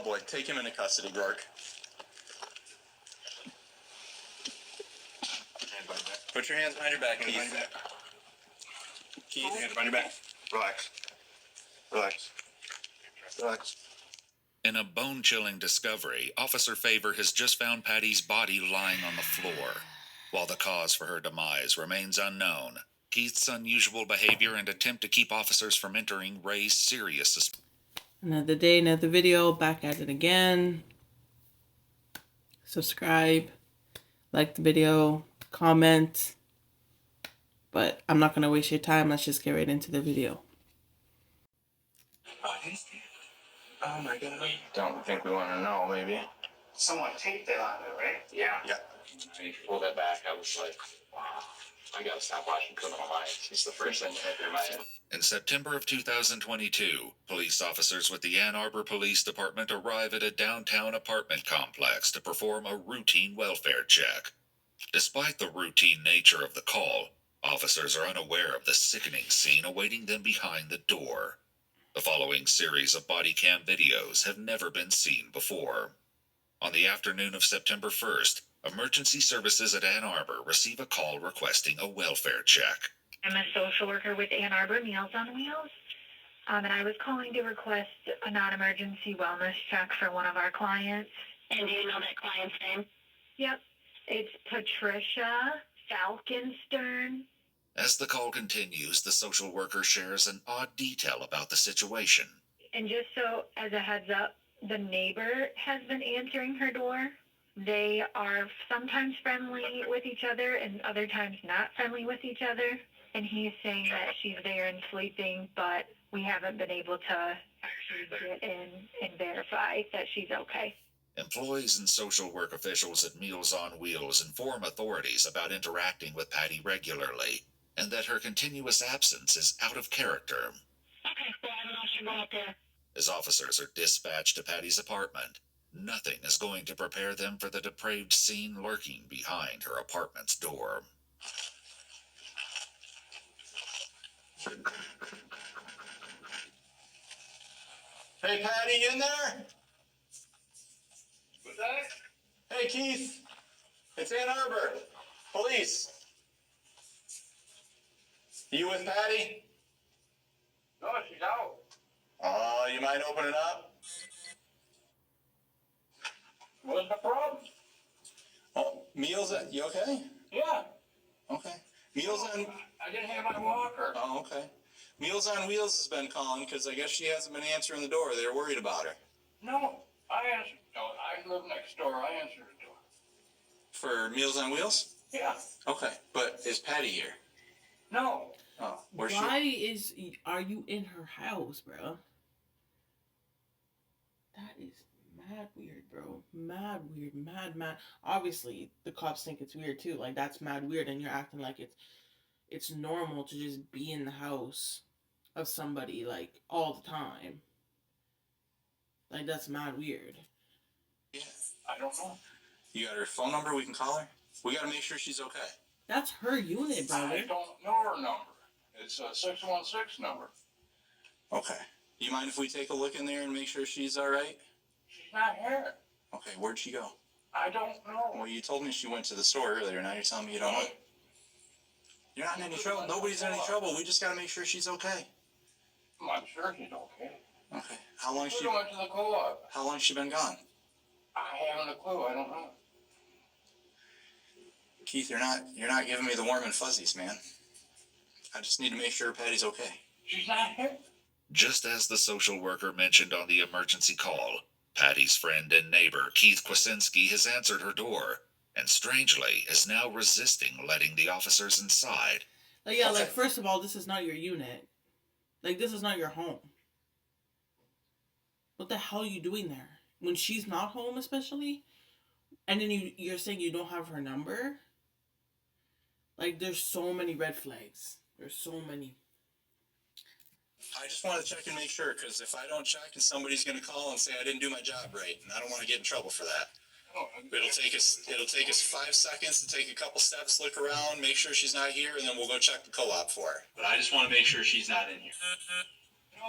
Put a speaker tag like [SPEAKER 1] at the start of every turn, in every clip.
[SPEAKER 1] boy. Take him into custody, Rourke. Put your hands behind your back, Keith. Keith, hands behind your back. Relax. Relax. Relax.
[SPEAKER 2] In a bone-chilling discovery, Officer Favor has just found Patty's body lying on the floor. While the cause for her demise remains unknown, Keith's unusual behavior and attempt to keep officers from entering raised serious suspicion.
[SPEAKER 3] Another day, another video, back at it again. Subscribe, like the video, comment. But I'm not going to waste your time. Let's just get right into the video.
[SPEAKER 1] Oh my God. We don't think we want to know, maybe. Someone taped it on it, right? Yeah. Yeah.
[SPEAKER 4] When you pulled that back, I was like, wow, I gotta stop watching Criminal Minds. It's the first thing that hit through my head.
[SPEAKER 2] In September of 2022, police officers with the Ann Arbor Police Department arrive at a downtown apartment complex to perform a routine welfare check. Despite the routine nature of the call, officers are unaware of the sickening scene awaiting them behind the door. The following series of body cam videos have never been seen before. On the afternoon of September 1st, emergency services at Ann Arbor receive a call requesting a welfare check.
[SPEAKER 5] I'm a social worker with Ann Arbor Meals on Wheels, and I was calling to request a non-emergency wellness check for one of our clients.
[SPEAKER 6] And do you know that client's name?
[SPEAKER 5] Yep, it's Patricia Falkenstern.
[SPEAKER 2] As the call continues, the social worker shares an odd detail about the situation.
[SPEAKER 5] And just so as a heads up, the neighbor has been answering her door. They are sometimes friendly with each other and other times not friendly with each other. And he's saying that she's there and sleeping, but we haven't been able to actually get in and verify that she's okay.
[SPEAKER 2] Employees and social work officials at Meals on Wheels inform authorities about interacting with Patty regularly, and that her continuous absence is out of character.
[SPEAKER 6] Okay, well, I don't know if she'll go up there.
[SPEAKER 2] As officers are dispatched to Patty's apartment, nothing is going to prepare them for the depraved scene lurking behind her apartment's door.
[SPEAKER 1] Hey, Patty, you in there?
[SPEAKER 4] What's that?
[SPEAKER 1] Hey, Keith. It's Ann Arbor. Police. You with Patty?
[SPEAKER 4] No, she's out.
[SPEAKER 1] You mind opening up?
[SPEAKER 4] What's the problem?
[SPEAKER 1] Oh, Meals, you okay?
[SPEAKER 4] Yeah.
[SPEAKER 1] Okay. Meals on...
[SPEAKER 4] I didn't have my walker.
[SPEAKER 1] Oh, okay. Meals on Wheels has been calling because I guess she hasn't been answering the door. They're worried about her.
[SPEAKER 4] No, I answered. No, I live next door. I answered the door.
[SPEAKER 1] For Meals on Wheels?
[SPEAKER 4] Yeah.
[SPEAKER 1] Okay. But is Patty here?
[SPEAKER 4] No.
[SPEAKER 1] Oh, where's
[SPEAKER 3] Why are you in her house, bro? That is mad weird, bro. Mad weird, mad. Obviously, the cops think it's weird too. Like, that's mad weird, and you're acting like it's normal to just be in the house of somebody, like, all the time. Like, that's mad weird.
[SPEAKER 1] Yeah.
[SPEAKER 4] I don't know.
[SPEAKER 1] You got her phone number? We can call her? We gotta make sure she's okay.
[SPEAKER 3] That's her unit, brother.
[SPEAKER 4] I don't know her number. It's a 616 number.
[SPEAKER 1] Okay. You mind if we take a look in there and make sure she's alright?
[SPEAKER 4] She's not here.
[SPEAKER 1] Okay, where'd she go?
[SPEAKER 4] I don't know.
[SPEAKER 1] Well, you told me she went to the store earlier. Now you're telling me you don't know. You're not in any trouble. Nobody's in any trouble. We just gotta make sure she's okay.
[SPEAKER 4] I'm sure she's okay.
[SPEAKER 1] Okay. How long
[SPEAKER 4] She went to the co-op.
[SPEAKER 1] How long she been gone?
[SPEAKER 4] I haven't a clue. I don't know.
[SPEAKER 1] Keith, you're not giving me the warm and fuzzies, man. I just need to make sure Patty's okay.
[SPEAKER 4] She's not here.
[SPEAKER 2] Just as the social worker mentioned on the emergency call, Patty's friend and neighbor, Keith Kwasinski, has answered her door, and strangely is now resisting letting the officers inside.
[SPEAKER 3] Like, yeah, like, first of all, this is not your unit. Like, this is not your home. What the hell are you doing there? When she's not home, especially? And then you're saying you don't have her number? Like, there's so many red flags. There's so many.
[SPEAKER 1] I just want to check and make sure, because if I don't check, and somebody's going to call and say I didn't do my job right, and I don't want to get in trouble for that. It'll take us 5 seconds to take a couple steps, look around, make sure she's not here, and then we'll go check the co-op for her. But I just want to make sure she's not in here.
[SPEAKER 4] No,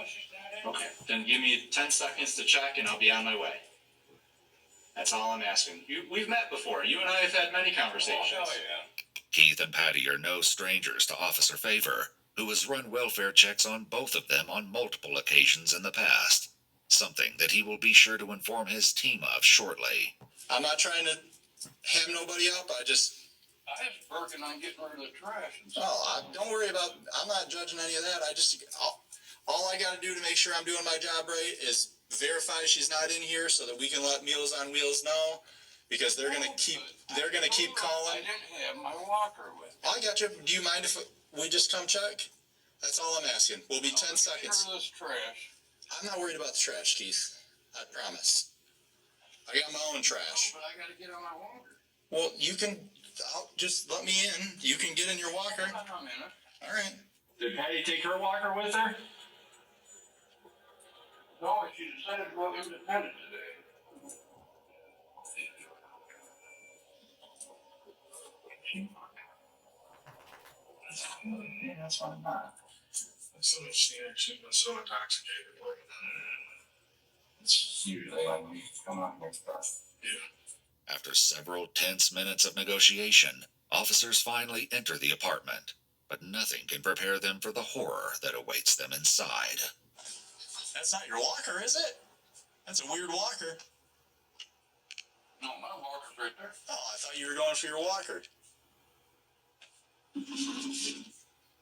[SPEAKER 1] Okay, then give me 10 seconds to check and I'll be on my way. That's all I'm asking. We've met before. You and I have had many conversations.
[SPEAKER 4] Oh, yeah.
[SPEAKER 2] Keith and Patty are no strangers to Officer Favor, who has run welfare checks on both of them on multiple occasions in the past. Something that he will be sure to inform his team of shortly.
[SPEAKER 1] I'm not trying to ham nobody up.
[SPEAKER 4] I was working on getting rid of the trash and stuff.
[SPEAKER 1] Don't worry about, I'm not judging any of that. All I got to do to make sure I'm doing my job right is verify she's not in here so that we can let Meals on Wheels know, because they're gonna keep calling.
[SPEAKER 4] I didn't have my walker with me.
[SPEAKER 1] I got you. Do you mind if we just come check? That's all I'm asking. We'll be 10 seconds.
[SPEAKER 4] Get rid of this trash.
[SPEAKER 1] I'm not worried about the trash, Keith. I promise. I got my own trash.
[SPEAKER 4] But I gotta get on my walker.
[SPEAKER 1] Well, just let me in. You can get in your walker.
[SPEAKER 4] Hold on a minute.
[SPEAKER 1] All right.
[SPEAKER 4] Did Patty take her walker with her? No, she decided to go independent today.
[SPEAKER 1] Yeah, that's what I'm not.
[SPEAKER 4] So she actually was so intoxicated. It's usually when we come out and stuff. Yeah.
[SPEAKER 2] After several tense minutes of negotiation, officers finally enter the apartment, but nothing can prepare them for the horror that awaits them inside.
[SPEAKER 1] That's not your walker, is it? That's a weird walker.
[SPEAKER 4] No, my walker's right there.
[SPEAKER 1] Oh, I thought you were going for your walker.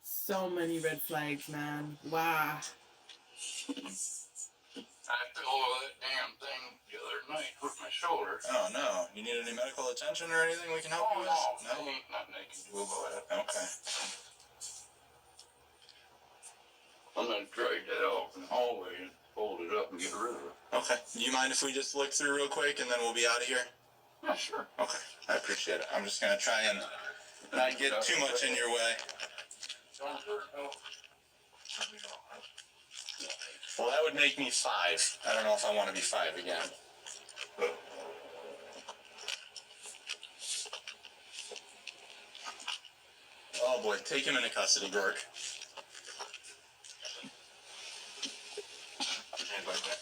[SPEAKER 3] So many red flags, man. Wow.
[SPEAKER 4] I fell over that damn thing the other night with my shoulder.
[SPEAKER 1] Oh, no. You need any medical attention or anything we can help you with?
[SPEAKER 4] No, ain't nothing I can do about it.
[SPEAKER 1] Okay.
[SPEAKER 4] I'm gonna drag that off in the hallway and fold it up and get rid of it.
[SPEAKER 1] Okay. Do you mind if we just look through real quick and then we'll be out of here?
[SPEAKER 4] Yeah, sure.
[SPEAKER 1] Okay. I appreciate it. I'm just going to try and not get too much in your way. Well, that would make me 5. I don't know if I want to be 5 again. Oh boy, take him into custody, Gork.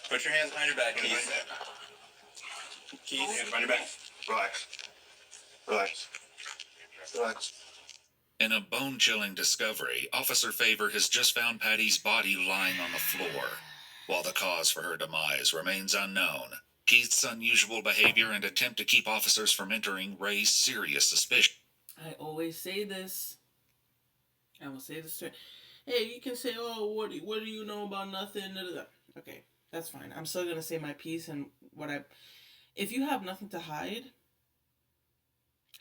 [SPEAKER 1] Put your hands behind your back, Keith. Keith, hands behind your back. Relax. Relax. Relax.
[SPEAKER 2] In a bone-chilling discovery, Officer Favor has just found Patty's body lying on the floor. While the cause for her demise remains unknown, Keith's unusual behavior and attempt to keep officers from entering raise serious suspicion.
[SPEAKER 3] I always say this. I will say this to hey, you can say, oh, what do you know about nothing? Da, da, da. Okay, that's fine. I'm still gonna say my piece and if you have nothing to hide,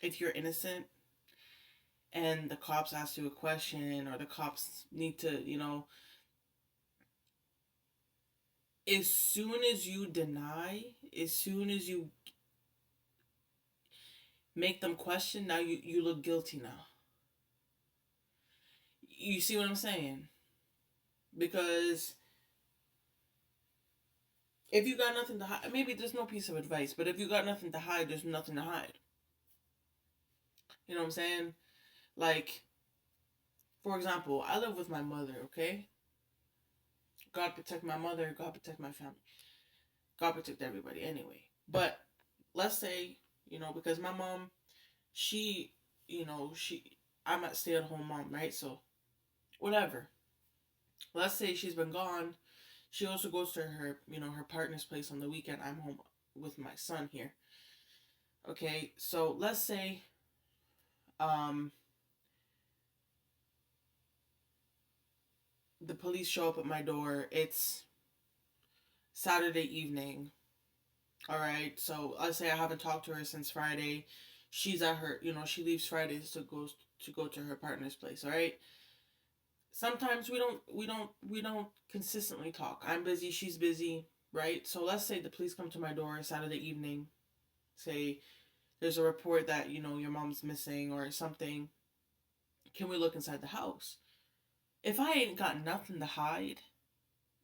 [SPEAKER 3] if you're innocent, and the cops ask you a question, or the cops need to, as soon as you deny, as soon as you make them question, now you look guilty now. You see what I'm saying? Because if you got nothing to hide, maybe there's no piece of advice, but if you got nothing to hide, there's nothing to hide. You know what I'm saying? Like, for example, I live with my mother, okay? God protect my mother, God protect my family. God protect everybody anyway. But let's say, because my mom, I'm a stay-at-home mom, right? So, whatever. Let's say she's been gone. She also goes to her, her partner's place on the weekend. I'm home with my son here. Okay, so let's say, the police show up at my door. It's Saturday evening. All right, so let's say I haven't talked to her since Friday. She's at her, she leaves Fridays to go to her partner's place. All right. Sometimes we don't consistently talk. I'm busy, she's busy, right? So let's say the police come to my door Saturday evening. Say there's a report that, your mom's missing or something. Can we look inside the house? If I ain't got nothing to hide,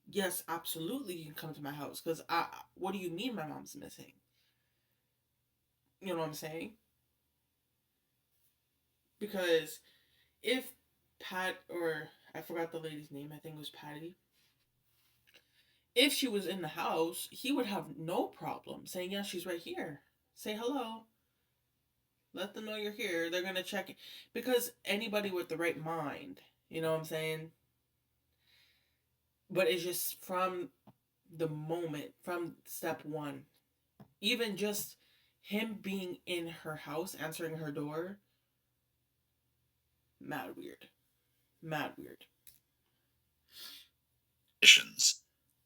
[SPEAKER 3] yes, absolutely you can come to my house. Because what do you mean my mom's missing? You know what I'm saying? Because if Pat, or I forgot the lady's name, I think it was Patty. if she was in the house, he would have no problem saying, yeah, she's right here. Say hello. Let them know you're here. They're going to check it. Because anybody with the right mind, you know what I'm saying? But it's just from the moment, from step one, even just him being in her house, answering her door, mad weird. Mad weird.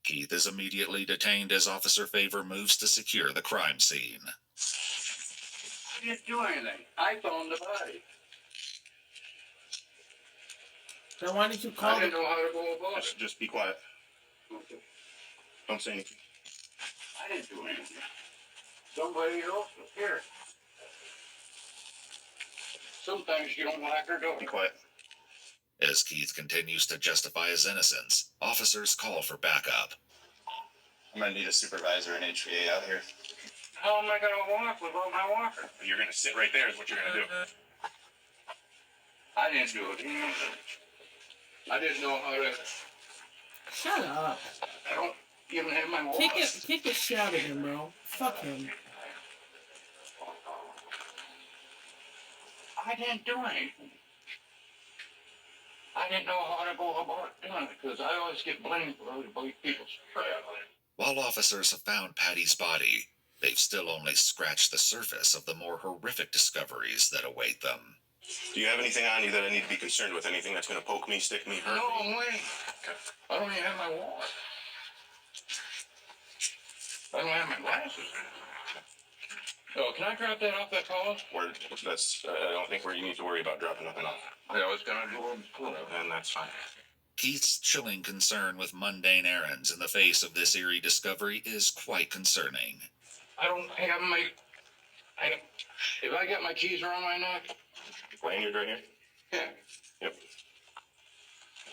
[SPEAKER 2] Keith is immediately detained as Officer Favor moves to secure the crime scene.
[SPEAKER 7] I didn't do anything. I found the body.
[SPEAKER 3] Then why didn't you call
[SPEAKER 7] I didn't know how to go about it.
[SPEAKER 1] Just be quiet. Don't say anything.
[SPEAKER 7] I didn't do anything. Somebody else was here. Sometimes you don't like her door.
[SPEAKER 1] Be quiet.
[SPEAKER 2] As Keith continues to justify his innocence, officers call for backup.
[SPEAKER 1] I'm gonna need a supervisor and HVA out here.
[SPEAKER 7] How am I gonna walk without my walker?
[SPEAKER 1] You're gonna sit right there is what you're gonna do.
[SPEAKER 7] I didn't do it. I didn't know how to.
[SPEAKER 3] Shut up.
[SPEAKER 7] I don't even have my walker.
[SPEAKER 3] Kick the shit out of him, bro. Fuck him.
[SPEAKER 7] I didn't do anything. I didn't know how to go about doing it because I always get blamed for other people's crap.
[SPEAKER 2] While officers have found Patty's body, they've still only scratched the surface of the more horrific discoveries that await them.
[SPEAKER 1] Do you have anything on you that I need to be concerned with? Anything that's gonna poke me, stick me, hurt
[SPEAKER 7] No,
[SPEAKER 1] me?
[SPEAKER 7] I'm waiting. I don't even have my wallet. I don't have my glasses. Oh, can I drop that off that collar?
[SPEAKER 1] I don't think you need to worry about dropping nothing off.
[SPEAKER 7] Yeah, I was gonna do it.
[SPEAKER 1] And that's fine.
[SPEAKER 2] Keith's chilling concern with mundane errands in the face of this eerie discovery is quite concerning.
[SPEAKER 7] I don't have my. If I got my keys around my neck.
[SPEAKER 1] Lanyard right here?
[SPEAKER 7] Yeah.
[SPEAKER 1] Yep.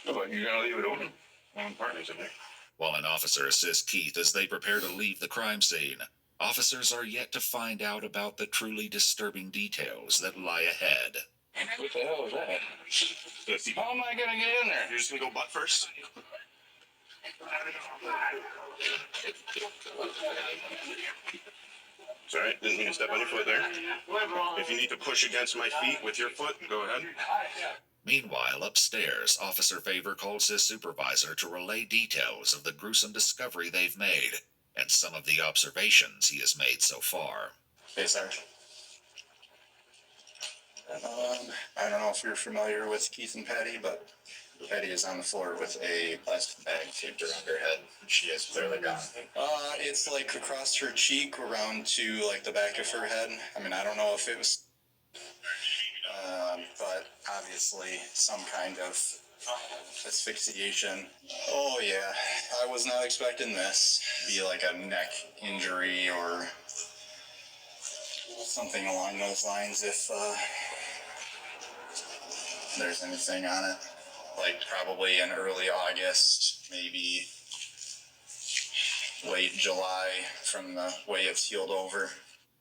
[SPEAKER 7] Oh, you gonna leave it open?
[SPEAKER 1] Partners in there.
[SPEAKER 2] While an officer assists Keith as they prepare to leave the crime scene, officers are yet to find out about the truly disturbing details that lie ahead.
[SPEAKER 7] What the hell is that? How am I gonna get in there?
[SPEAKER 1] You're just gonna go butt first? It's alright, didn't mean to step on your foot there. If you need to push against my feet with your foot, go ahead.
[SPEAKER 2] Meanwhile, upstairs, Officer Favor calls his supervisor to relay details of the gruesome discovery they've made and some of the observations he has made so far.
[SPEAKER 1] Hey, Sarge. I don't know if you're familiar with Keith and Patty, but Patty is on the floor with a plastic bag taped around her head. She is clearly gone. It's like across her cheek, around to like the back of her head. I mean, I don't know if it was, but obviously some kind of asphyxiation. Oh yeah, I was not expecting this. Be like a neck injury or something along those lines. If there's anything on it, like probably in early August, maybe late July, from the way it's healed over.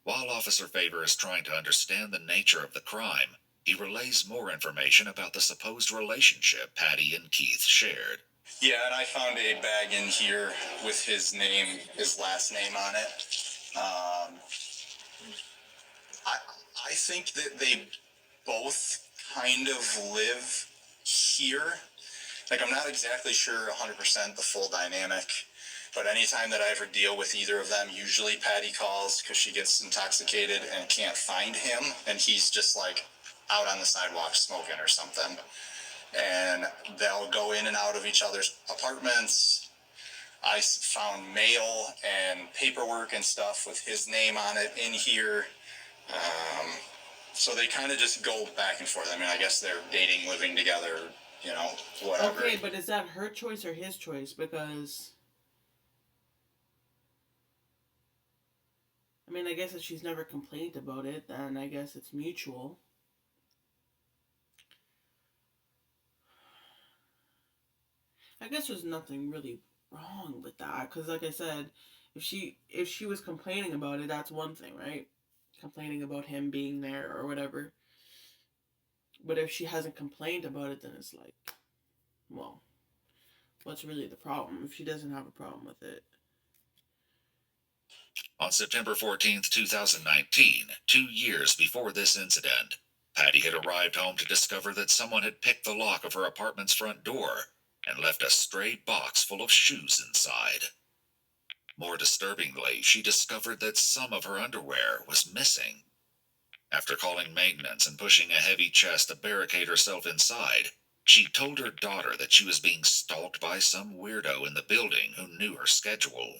[SPEAKER 2] While Officer Favor is trying to understand the nature of the crime, he relays more information about the supposed relationship Patty and Keith shared.
[SPEAKER 1] Yeah, and I found a bag in here with his name, his last name on it. I think that they both kind of live here. Like, I'm not exactly sure 100% the full dynamic, but anytime that I ever deal with either of them, usually Patty calls because she gets intoxicated and can't find him, and he's just like out on the sidewalk smoking or something. And they'll go in and out of each other's apartments. I found mail and paperwork and stuff with his name on it in here. So they kind of just go back and forth. I mean, I guess they're dating, living together, you know, whatever.
[SPEAKER 3] Okay, but is that her choice or his choice? Because, I mean, I guess if she's never complained about it, then I guess it's mutual. I guess there's nothing really wrong with that, because like I said, if she was complaining about it, that's one thing, right? Complaining about him being there or whatever. But if she hasn't complained about it, then it's like, well, what's really the problem if she doesn't have a problem with it.
[SPEAKER 2] On September 14th, 2019, 2 years before this incident, Patty had arrived home to discover that someone had picked the lock of her apartment's front door and left a stray box full of shoes inside. More disturbingly, she discovered that some of her underwear was missing. After calling maintenance and pushing a heavy chest to barricade herself inside, she told her daughter that she was being stalked by some weirdo in the building who knew her schedule.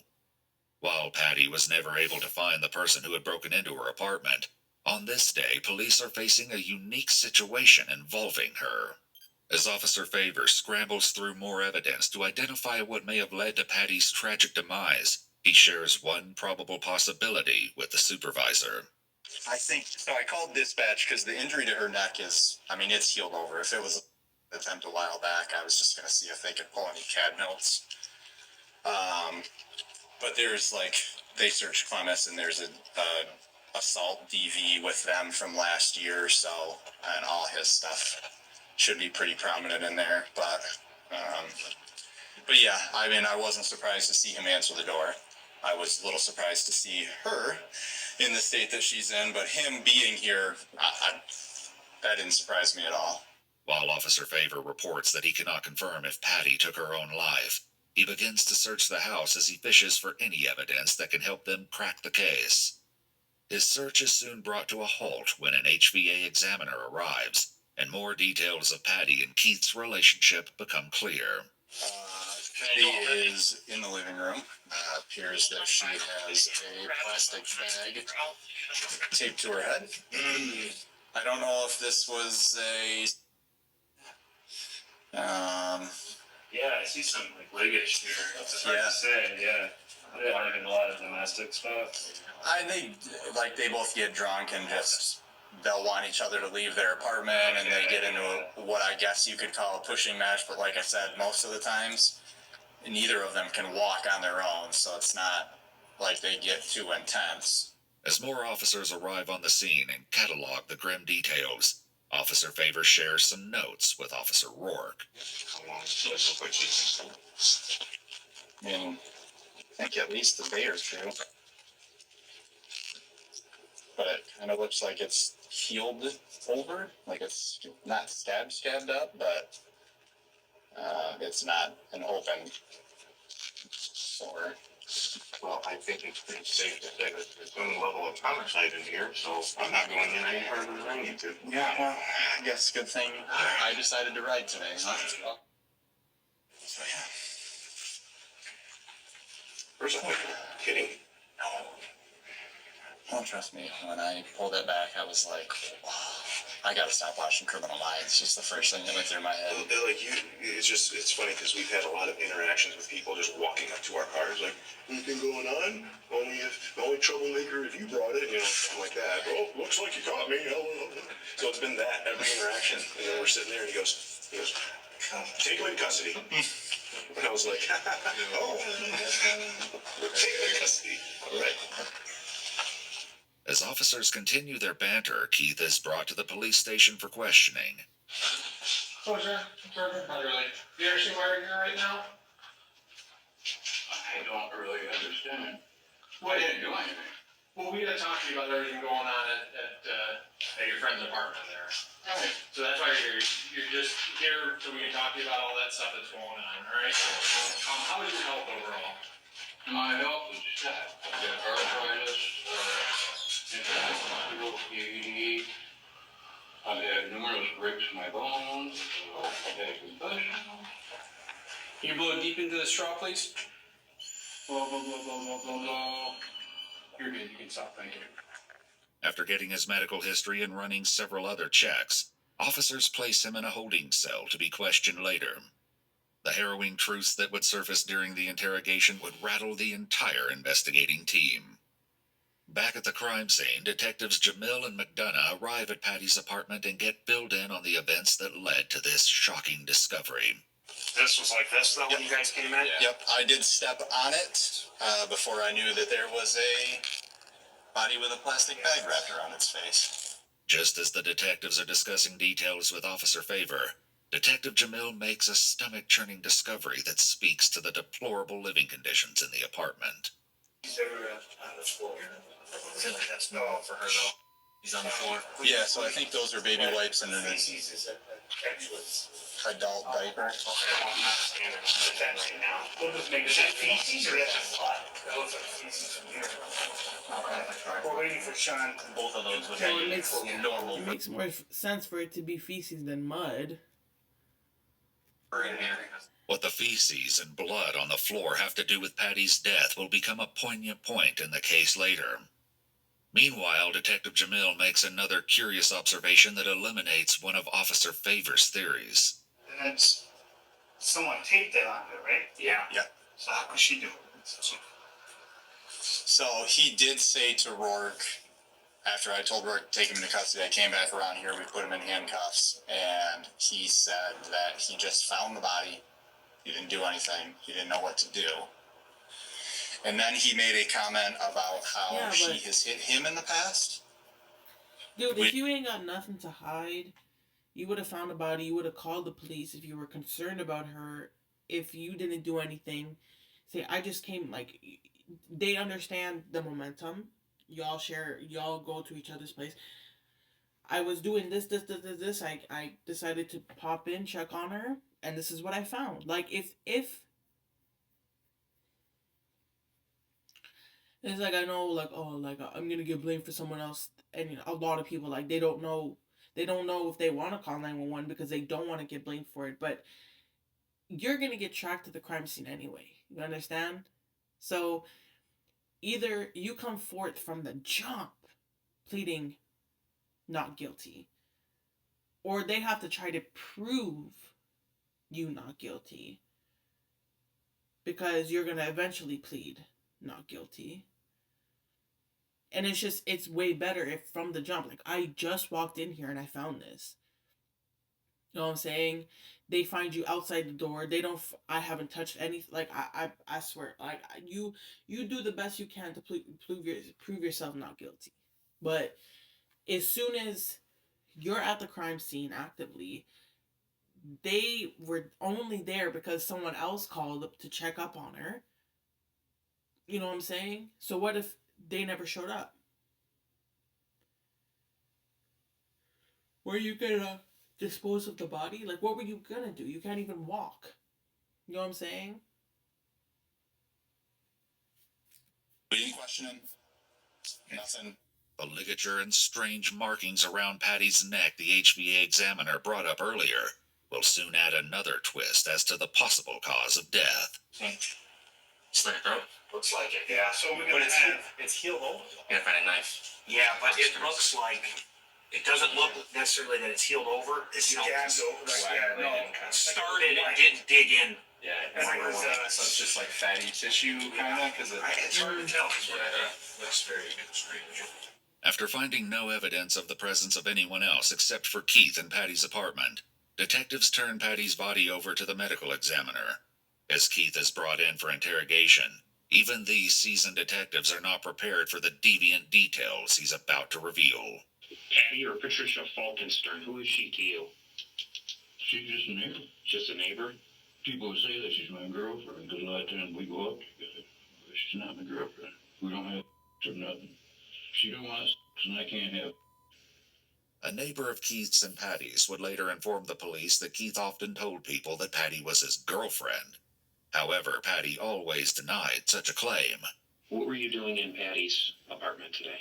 [SPEAKER 2] While Patty was never able to find the person who had broken into her apartment, on this day police are facing a unique situation involving her. As Officer Favor scrambles through more evidence to identify what may have led to Patty's tragic demise, he shares one probable possibility with the supervisor.
[SPEAKER 1] I think so. I called dispatch because the injury to her neck is, I mean, it's healed over. If it was an attempt a while back, I was just going to see if they could pull any CAD notes. But there's they searched Clemens and there's a assault DV with them from last year or so, and all his stuff should be pretty prominent in there. But yeah, I mean, I wasn't surprised to see him answer the door. I was a little surprised to see her in the state that she's in, but him being here, that didn't surprise me at all.
[SPEAKER 2] While Officer Favor reports that he cannot confirm if Patty took her own life, he begins to search the house as he fishes for any evidence that can help them crack the case. His search is soon brought to a halt when an HVA examiner arrives, and more details of Patty and Keith's relationship become clear.
[SPEAKER 1] Patty is in the living room. Appears that she has a plastic bag taped to her head. I don't know if this was a...
[SPEAKER 8] Yeah, I see some liggage here. It's hard to say, yeah. I didn't like a lot of domestic stuff.
[SPEAKER 1] They both get drunk and just, they'll want each other to leave their apartment, and they get into what I guess you could call a pushing match, but like I said, most of the times, neither of them can walk on their own, so it's not like they get too intense.
[SPEAKER 2] As more officers arrive on the scene and catalog the grim details, Officer Favor shares some notes with Officer Rourke.
[SPEAKER 1] I mean, I think at least a day or two. But it kind of looks like it's healed over, like it's not scabbed up, but it's not an open sore.
[SPEAKER 8] Well, I think it's pretty safe to say that there's some level of homicide in here, so I'm not going in any further than I need to.
[SPEAKER 1] Yeah, well, I guess good thing I decided to ride today, huh? So, yeah.
[SPEAKER 8] First of all, kidding.
[SPEAKER 1] No. Don't trust me. When I pulled it back, I was like, oh, I gotta stop watching Criminal Minds. Just the first thing that went through my head.
[SPEAKER 8] It's funny because we've had a lot of interactions with people just walking up to our cars like, anything going on? Only troublemaker if you brought it, something like that. Oh, looks like you caught me. So it's been that every interaction. And then we're sitting there and he goes, take him into custody. And I was like, oh, take him into custody. All right.
[SPEAKER 2] As officers continue their banter, Keith is brought to the police station for questioning.
[SPEAKER 9] Oh, sir. Not really. You understand why we're here right now?
[SPEAKER 8] I don't really understand.
[SPEAKER 9] Well, I didn't do anything. Well, we gotta talk to you about everything going on at your friend's apartment there. Alright. So that's why you're here. You're just here so we can talk to you about all that stuff that's going on, alright? How is your health overall?
[SPEAKER 8] My health is shot. I've got arthritis, I've had numerous breaks in my bones, I've had a concussion.
[SPEAKER 9] Can you blow deep into the straw, please? Blow, blow, blow, blow, blow, blow, blow. You're good. You can stop. Thank you.
[SPEAKER 2] After getting his medical history and running several other checks, officers place him in a holding cell to be questioned later. The harrowing truths that would surface during the interrogation would rattle the entire investigating team. Back at the crime scene, detectives Jamil and McDonough arrive at Patty's apartment and get filled in on the events that led to this shocking discovery.
[SPEAKER 9] This was like this, though, when you guys came in?
[SPEAKER 1] Yeah. Yep, I did step on it before I knew that there was a body with a plastic bag wrapped around its face.
[SPEAKER 2] Just as the detectives are discussing details with Officer Favor, Detective Jamil makes a stomach-churning discovery that speaks to the deplorable living conditions in the apartment.
[SPEAKER 4] He's ever on the floor. That's normal for her though. He's on the floor.
[SPEAKER 1] Yeah, so I think those are baby wipes and an
[SPEAKER 4] Feces is actually.
[SPEAKER 1] adult diaper.
[SPEAKER 4] Okay, well, I'm not standing with that right now. We'll just make it. Is that feces or is that blood? That looks like feces in here. Okay. We're waiting for Sean.
[SPEAKER 7] Both of those would
[SPEAKER 3] Well,
[SPEAKER 7] be
[SPEAKER 3] it makes
[SPEAKER 7] normal.
[SPEAKER 3] it makes more sense for it to be feces than mud.
[SPEAKER 2] What the feces and blood on the floor have to do with Patty's death will become a poignant point in the case later. Meanwhile, Detective Jamil makes another curious observation that eliminates one of Officer Favor's theories.
[SPEAKER 4] And then someone taped that on there, right? Yeah.
[SPEAKER 1] Yeah.
[SPEAKER 4] So how could she do it?
[SPEAKER 1] So he did say to Rourke, after I told Rourke to take him into custody, I came back around here, we put him in handcuffs, and he said that he just found the body. He didn't do anything. He didn't know what to do. And then he made a comment about how she has hit him in the past.
[SPEAKER 3] Dude, if you ain't got nothing to hide, you would have found a body, you would have called the police if you were concerned about her. If you didn't do anything, say, I just came, like, they understand the momentum. Y'all share, y'all go to each other's place. I was doing this. I decided to pop in, check on her, and this is what I found. Like, if it's like, I know, like, oh, like, I'm gonna get blamed for someone else, and a lot of people, like, they don't know if they want to call 911 because they don't want to get blamed for it, but you're gonna get tracked to the crime scene anyway. You understand? So either you come forth from the jump pleading not guilty, or they have to try to prove you not guilty, because you're gonna eventually plead not guilty. And it's way better if from the jump, like, I just walked in here and I found this. You know what I'm saying? They find you outside the door. They don't. I haven't touched anything. Like, I swear. Like, you do the best you can to prove yourself not guilty. But as soon as you're at the crime scene actively, they were only there because someone else called up to check up on her. You know what I'm saying? So what if they never showed up? Were you gonna dispose of the body? Like, what were you gonna do? You can't even walk. You know what I'm saying?
[SPEAKER 1] We didn't question him. Nothing.
[SPEAKER 2] The ligature and strange markings around Patty's neck the HVA examiner brought up earlier will soon add another twist as to the possible cause of death.
[SPEAKER 4] Slit throat. Looks like it. Yeah. So we're gonna. But it's healed over.
[SPEAKER 7] Gotta find a knife.
[SPEAKER 10] Yeah, but it looks like it doesn't look necessarily that it's healed over.
[SPEAKER 4] It's jabbed over.
[SPEAKER 10] Yeah,
[SPEAKER 4] no.
[SPEAKER 10] Started and didn't dig in.
[SPEAKER 4] Yeah.
[SPEAKER 10] So
[SPEAKER 4] it's just like fatty tissue, kind of, because
[SPEAKER 10] it's hard to tell.
[SPEAKER 4] looks very strange.
[SPEAKER 2] After finding no evidence of the presence of anyone else except for Keith in Patty's apartment, detectives turn Patty's body over to the medical examiner. As Keith is brought in for interrogation, even these seasoned detectives are not prepared for the deviant details he's about to reveal.
[SPEAKER 11] Patty or Patricia Falkenstern, who is she to you?
[SPEAKER 12] She's just a neighbor.
[SPEAKER 11] Just a neighbor?
[SPEAKER 12] People would say that she's my girlfriend, because a lot of times we go out together. But she's not my girlfriend. We don't have or nothing. She don't want us, and I can't have.
[SPEAKER 2] A neighbor of Keith's and Patty's would later inform the police that Keith often told people that Patty was his girlfriend. However, Patty always denied such a claim.
[SPEAKER 11] What were you doing in Patty's apartment today?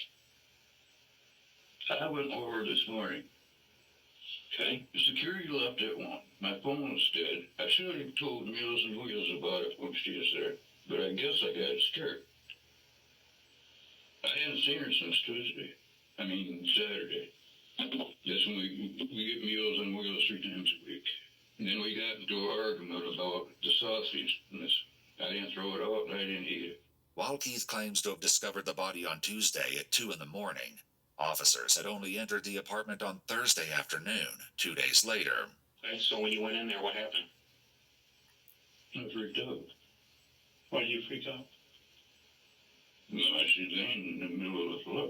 [SPEAKER 12] I went over this morning.
[SPEAKER 11] Okay.
[SPEAKER 12] The security left at 1. My phone was dead. I should have told Meals and Wheels about it when she was there, but I guess I got scared. I hadn't seen her since Saturday. That's when we get Meals and Wheels 3 times a week. And then we got into an argument about the sausage. I didn't throw it out and I didn't eat it.
[SPEAKER 2] While Keith claims to have discovered the body on Tuesday at 2 a.m, officers had only entered the apartment on Thursday afternoon, 2 days later.
[SPEAKER 11] Okay, so when you went in there, what happened?
[SPEAKER 12] I freaked out.
[SPEAKER 11] Why did you freak out?
[SPEAKER 12] No, she's laying in the middle of the floor.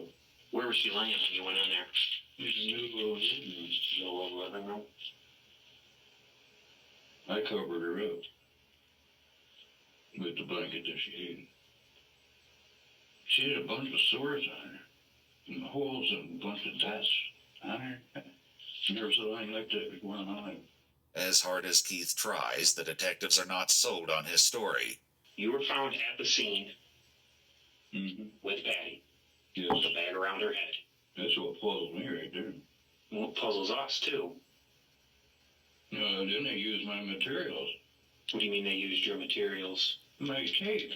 [SPEAKER 11] Where was she laying when you went in there?
[SPEAKER 12] In the middle of the living room.
[SPEAKER 11] The living room?
[SPEAKER 12] I covered her up with the blanket that she had. She had a bunch of sores on her, and holes and a bunch of dust on her. Never saw anything like that before in my life.
[SPEAKER 2] As hard as Keith tries, the detectives are not sold on his story.
[SPEAKER 11] You were found at the scene with Patty.
[SPEAKER 12] Yes.
[SPEAKER 11] With a bag around her head.
[SPEAKER 12] That's what puzzles me right there.
[SPEAKER 11] Well, it puzzles us, too.
[SPEAKER 12] No, then they used my materials.
[SPEAKER 11] What do you mean they used your materials?
[SPEAKER 12] My tape.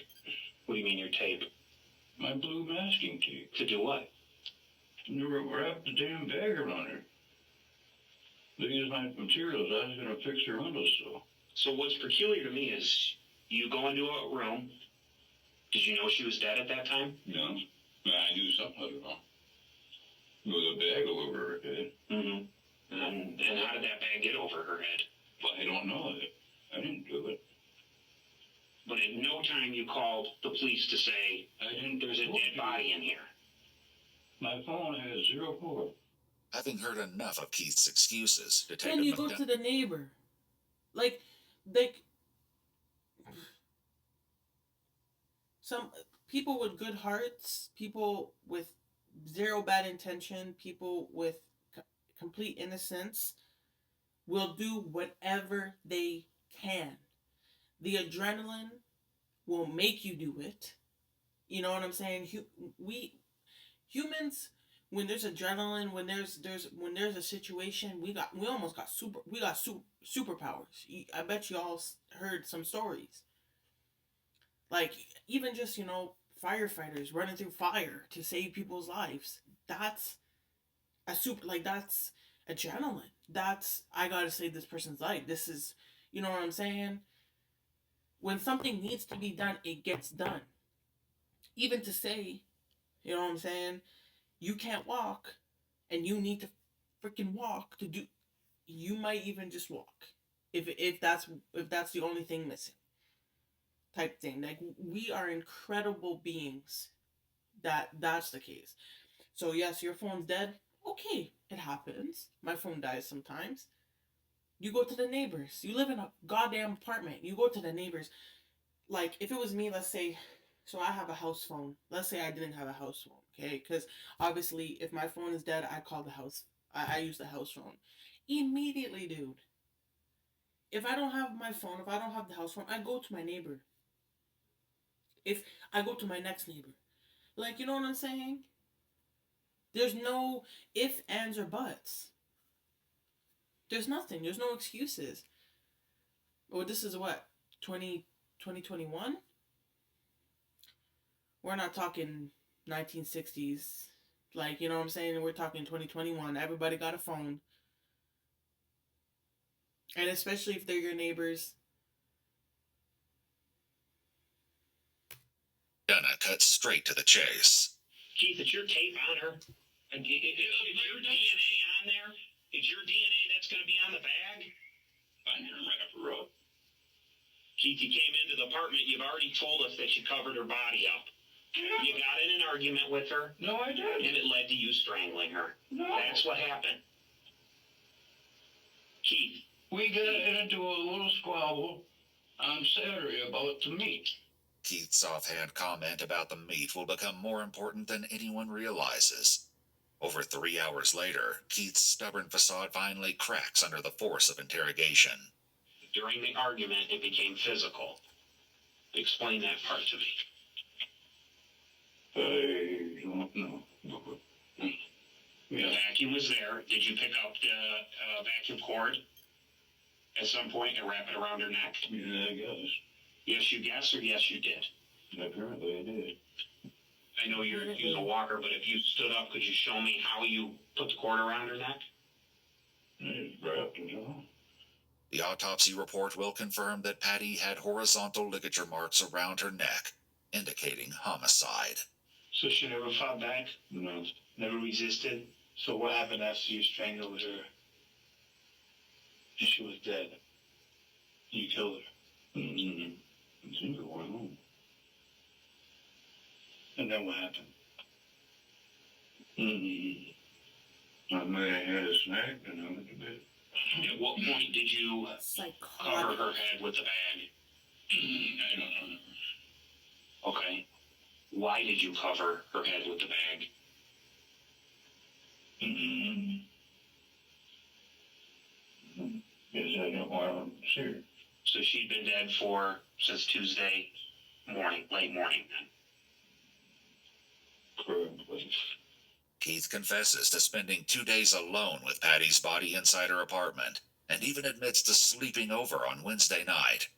[SPEAKER 11] What do you mean your tape?
[SPEAKER 12] My blue masking tape.
[SPEAKER 11] To do what?
[SPEAKER 12] They wrapped the damn bag around her. They used my materials. I was going to fix her windows, so.
[SPEAKER 11] So what's peculiar to me is you go into a room. Did you know she was dead at that time?
[SPEAKER 12] No. I knew something was wrong. With a bag over her head.
[SPEAKER 11] Mm-hmm. And how did that bag get over her head?
[SPEAKER 12] Well, I don't know it. I didn't do it.
[SPEAKER 11] But at no time you called the police to say, there's a dead body in here.
[SPEAKER 12] My phone has 04.
[SPEAKER 2] Having heard enough of Keith's excuses, Detective
[SPEAKER 3] Then you go to the neighbor. Like, some people with good hearts, people with zero bad intention, people with complete innocence will do whatever they can. The adrenaline will make you do it. You know what I'm saying? We humans, when there's adrenaline, when there's a situation, we almost got superpowers. I bet you all heard some stories. Like, even just, firefighters running through fire to save people's lives. That's that's adrenaline. That's, I gotta save this person's life. This is, you know what I'm saying? When something needs to be done, it gets done. Even to say, you know what I'm saying? You can't walk and you need to freaking walk to do, you might even just walk. If that's the only thing missing. Type thing. Like, we are incredible beings. That's the case. So yes, your phone's dead. Okay, it happens. My phone dies sometimes. You go to the neighbors. You live in a goddamn apartment. You go to the neighbors. Like, if it was me, let's say, so I have a house phone. Let's say I didn't have a house phone, okay? Because obviously, if my phone is dead, I call the house. I use the house phone. Immediately, dude. If I don't have my phone, if I don't have the house phone, I go to my neighbor. If I go to my next neighbor. Like, you know what I'm saying? There's no ifs, ands, or buts. There's nothing. There's no excuses. Oh, this is what? 2021? We're not talking 1960s. Like, you know what I'm saying? We're talking 2021. Everybody got a phone. And especially if they're your neighbors.
[SPEAKER 2] Dunna cuts straight to the chase.
[SPEAKER 11] Keith, it's your tape on her. And is your DNA on there? Is your DNA that's going to be on the bag?
[SPEAKER 12] I never wrap her up.
[SPEAKER 11] Keith, you came into the apartment. You've already told us that you covered her body up. Yeah. You got in an argument with her.
[SPEAKER 12] No, I didn't.
[SPEAKER 11] And it led to you strangling her.
[SPEAKER 12] No.
[SPEAKER 11] That's what happened. Keith.
[SPEAKER 12] We got into a little squabble on Saturday about the meat.
[SPEAKER 2] Keith's offhand comment about the meat will become more important than anyone realizes. Over 3 hours later, Keith's stubborn facade finally cracks under the force of interrogation.
[SPEAKER 11] During the argument, it became physical. Explain that part to me.
[SPEAKER 12] I don't know.
[SPEAKER 11] The vacuum was there. Did you pick up the vacuum cord at some point and wrap it around her neck?
[SPEAKER 12] Yeah, I guess.
[SPEAKER 11] Yes, you guess, or yes, you did?
[SPEAKER 12] Apparently I did.
[SPEAKER 11] I know you're using a walker, but if you stood up, could you show me how you put the cord around her neck?
[SPEAKER 12] I wrapped it on.
[SPEAKER 2] The autopsy report will confirm that Patty had horizontal ligature marks around her neck, indicating homicide.
[SPEAKER 4] So she never fought back?
[SPEAKER 12] No.
[SPEAKER 4] Never resisted? So what happened after you strangled her? And she was dead. You killed her.
[SPEAKER 12] Mm-hmm. I think it went home.
[SPEAKER 4] And then what happened?
[SPEAKER 12] I may have had a snack and I went to bed.
[SPEAKER 11] At what point did you cover
[SPEAKER 3] Psychotic.
[SPEAKER 11] her head with the bag?
[SPEAKER 12] I don't know.
[SPEAKER 11] Okay. Why did you cover her head with the bag?
[SPEAKER 12] Because I don't want to see her.
[SPEAKER 11] So she'd been dead since Tuesday morning, late morning then.
[SPEAKER 12] Probably.
[SPEAKER 2] Keith confesses to spending 2 days alone with Patty's body inside her apartment, and even admits to sleeping over on Wednesday night.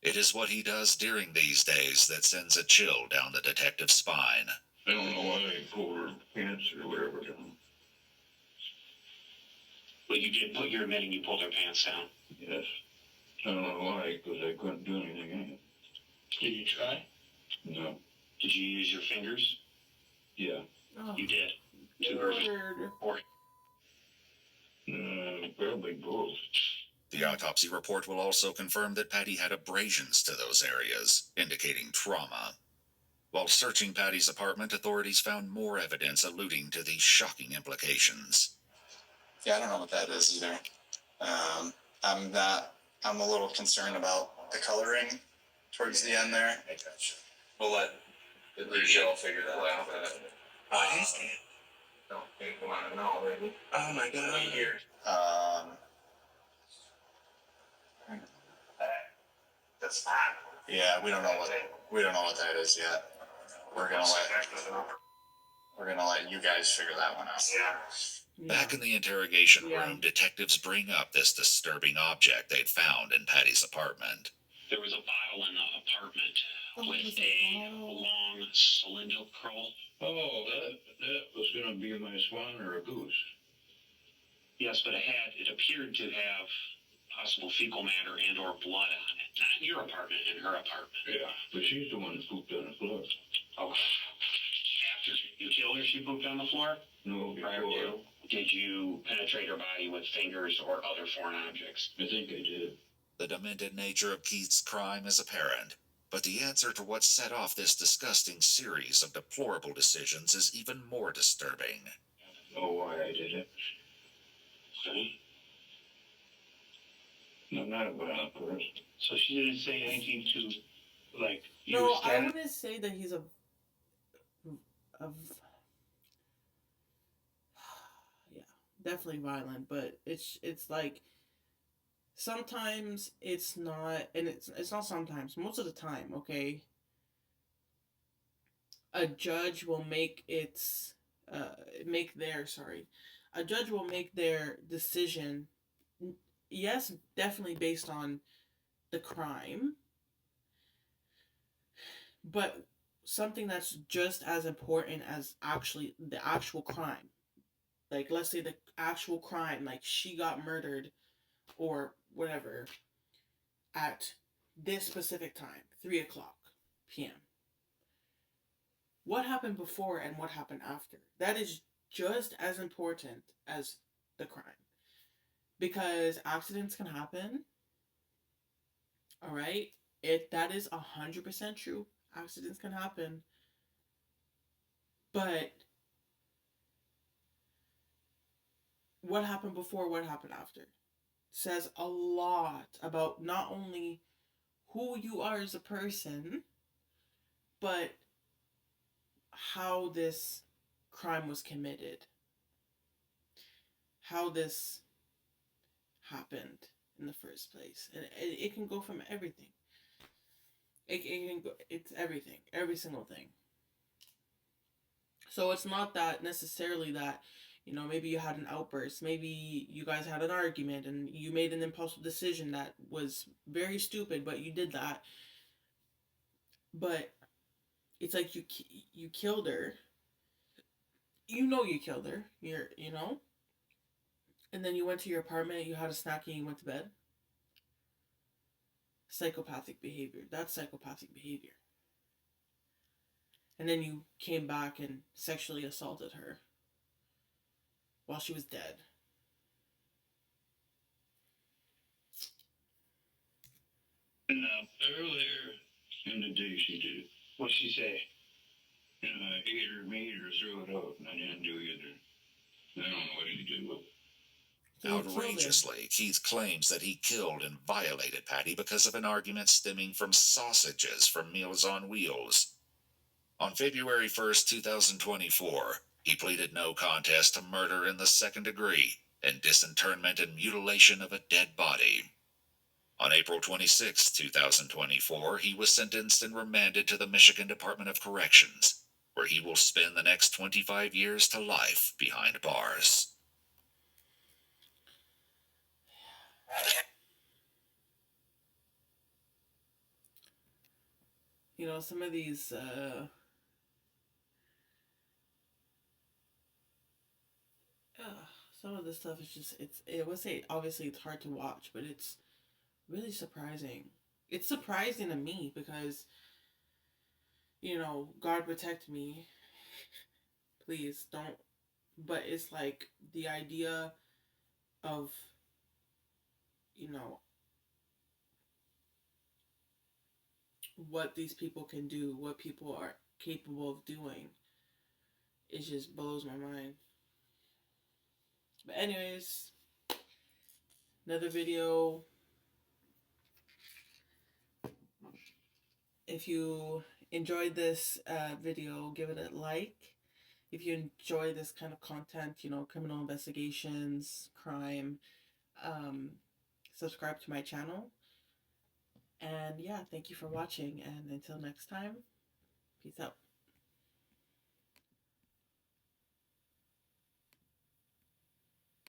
[SPEAKER 2] It is what he does during these days that sends a chill down the detective's spine.
[SPEAKER 12] I don't know why they pulled her pants or whatever down.
[SPEAKER 11] But you're admitting you pulled her pants down.
[SPEAKER 12] Yes. I don't know why, because I couldn't do anything else.
[SPEAKER 11] Did you try?
[SPEAKER 12] No.
[SPEAKER 11] Did you use your fingers?
[SPEAKER 12] Yeah.
[SPEAKER 3] Oh,
[SPEAKER 11] You did. To her
[SPEAKER 3] Lord.
[SPEAKER 12] Probably both.
[SPEAKER 2] The autopsy report will also confirm that Patty had abrasions to those areas, indicating trauma. While searching Patty's apartment, authorities found more evidence alluding to these shocking implications.
[SPEAKER 1] Yeah, I don't know what that is either. I'm a little concerned about the coloring towards the end there. I gotcha. We'll let the show figure that out.
[SPEAKER 10] He's dead.
[SPEAKER 1] Don't think we want to know already.
[SPEAKER 10] Oh my god.
[SPEAKER 1] Here. That's not. Yeah, we don't know what that is yet. We're gonna let you guys figure that one out.
[SPEAKER 10] Yeah.
[SPEAKER 2] Back in the interrogation room, detectives bring up this disturbing object they'd found in Patty's apartment.
[SPEAKER 11] There was a bottle in the apartment with a long cylindrical.
[SPEAKER 12] Oh, that was going to be my swan or a goose.
[SPEAKER 11] Yes, but it appeared to have possible fecal matter and or blood on it. Not in your apartment, in her apartment.
[SPEAKER 12] Yeah, but she's the one that pooped on the floor.
[SPEAKER 11] Okay. After you killed her, she pooped on the floor?
[SPEAKER 12] No,
[SPEAKER 11] Prior
[SPEAKER 12] before.
[SPEAKER 11] to? Did you penetrate her body with fingers or other foreign objects?
[SPEAKER 12] I think I did.
[SPEAKER 2] The demented nature of Keith's crime is apparent, but the answer to what set off this disgusting series of deplorable decisions is even more disturbing.
[SPEAKER 12] Oh, why I did it.
[SPEAKER 11] Okay.
[SPEAKER 12] I'm not a violent person.
[SPEAKER 11] So she didn't say anything to, like, you
[SPEAKER 3] No,
[SPEAKER 11] were
[SPEAKER 3] I
[SPEAKER 11] standing...
[SPEAKER 3] wouldn't say that he's a yeah, definitely violent, but it's like sometimes it's not, and it's not sometimes, most of the time, okay? A judge will make a judge will make their decision, yes, definitely based on the crime, but something that's just as important as actually the actual crime. Like, let's say the actual crime, like she got murdered or whatever at this specific time, 3:00 p.m. What happened before and what happened after? That is just as important as the crime. Because accidents can happen. All right? That is 100% true. Accidents can happen. But what happened before, what happened after says a lot about not only who you are as a person, but how this crime was committed, how this happened in the first place. And it can go from everything. It can go, it's everything, every single thing. So it's not that necessarily that, you know, maybe you had an outburst, maybe you guys had an argument and you made an impulsive decision that was very stupid, but you did that. But it's like you killed her. You know you killed her. You know? And then you went to your apartment, you had a snack, and you went to bed. Psychopathic behavior. That's psychopathic behavior. And then you came back and sexually assaulted her while she was dead.
[SPEAKER 12] Earlier in the day she did.
[SPEAKER 11] What'd she say?
[SPEAKER 12] Ate her meat or threw it out, and I didn't do either. I don't know what she did with it.
[SPEAKER 3] So he killed her.
[SPEAKER 2] Outrageously, Keith claims that he killed and violated Patty because of an argument stemming from sausages from Meals on Wheels. On February 1st, 2024, he pleaded no contest to murder in the second degree and disinterment and mutilation of a dead body. On April 26, 2024, he was sentenced and remanded to the Michigan Department of Corrections, where he will spend the next 25 years to life behind bars.
[SPEAKER 3] You know, some of these some of this stuff is just, I would say obviously it's hard to watch, but it's really surprising. It's surprising to me because, you know, God protect me. Please don't. But it's like the idea of, you know, what these people can do, what people are capable of doing, it just blows my mind. But anyways, another video. If you enjoyed this video, give it a like. If you enjoy this kind of content, you know, criminal investigations, crime, subscribe to my channel. And yeah, thank you for watching, and until next time, peace out.